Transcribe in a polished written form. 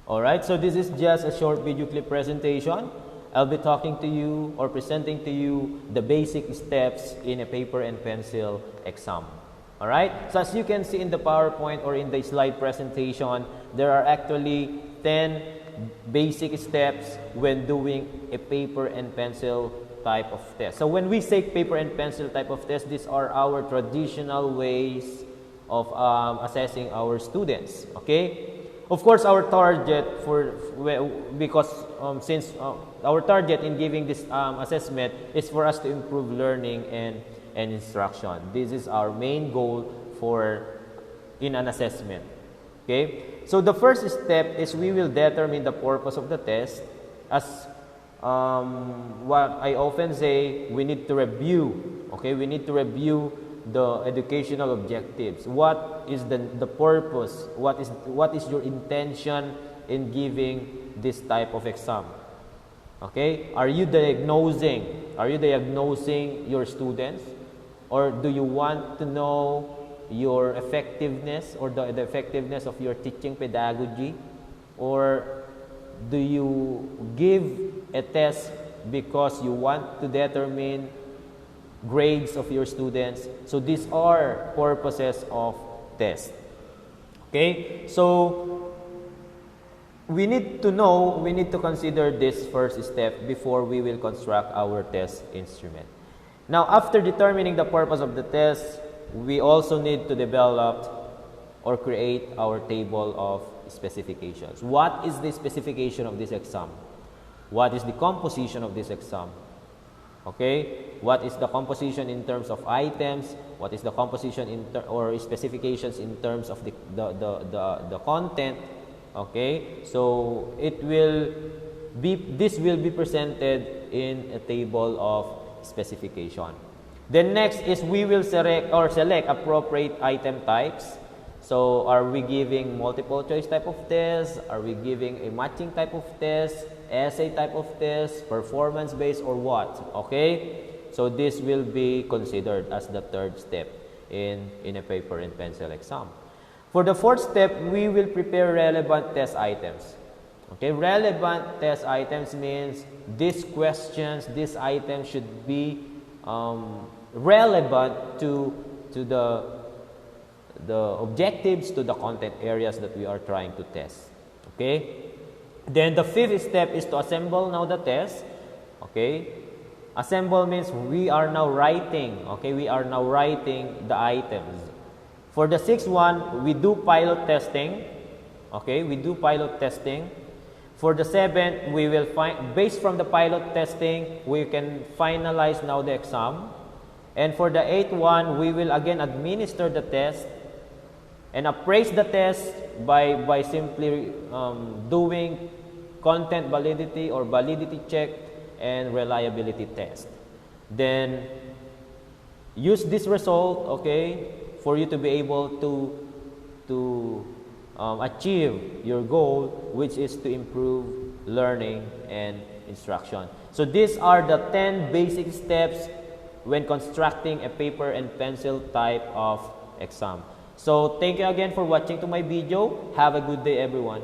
Alright, so this is just a short video clip presentation. I'll be talking to you or presenting to you the basic steps in a paper and pencil exam. Alright, so as you can see in the PowerPoint or in the slide presentation, there are actually 10 basic steps when doing a paper and pencil type of test. So when we say paper and pencil type of test, these are our traditional ways of assessing our students. Okay. Of course, our target since our target in giving this assessment is for us to improve learning and instruction. This is our main goal in an assessment. Okay, so the first step is we will determine the purpose of the test. As what I often say, we need to review. Okay, we need to review the educational objectives. What is the purpose? What is your intention in giving this type of exam? Okay, are you diagnosing your students, or do you want to know your effectiveness or the effectiveness of your teaching pedagogy, or do you give a test because you want to determine grades of your students? So these are purposes of test. Okay, so we need to consider this first step before we will construct our test instrument. Now, after determining the purpose of the test, we also need to develop or create our table of specifications. What is the specification of this exam? What is the composition of this exam? Okay, what is the composition in terms of items? What is the composition or specifications in terms of the content? Okay, so this will be presented in a table of specification. Then next is we will select appropriate item types. So are we giving multiple choice type of test? Are we giving a matching type of test? Essay type of test? Performance based or what? Okay? So this will be considered as the third step in a paper and pencil exam. For the fourth step, we will prepare relevant test items. Okay? Relevant test items means these questions, these items should be relevant to the objectives, to the content areas that we are trying to test. Okay? Then the fifth step is to assemble now the test. Okay? Assemble means we are now writing. Okay? We are now writing the items. For the sixth one, we do pilot testing. Okay? We do pilot testing. For the seventh, we will based from the pilot testing, we can finalize now the exam. And for the eighth one, we will again administer the test and appraise the test by simply doing content validity or validity check and reliability test. Then use this result, okay, for you to be able to achieve your goal, which is to improve learning and instruction. So these are the 10 basic steps when constructing a paper and pencil type of exam. So thank you again for watching to my video. Have a good day, everyone.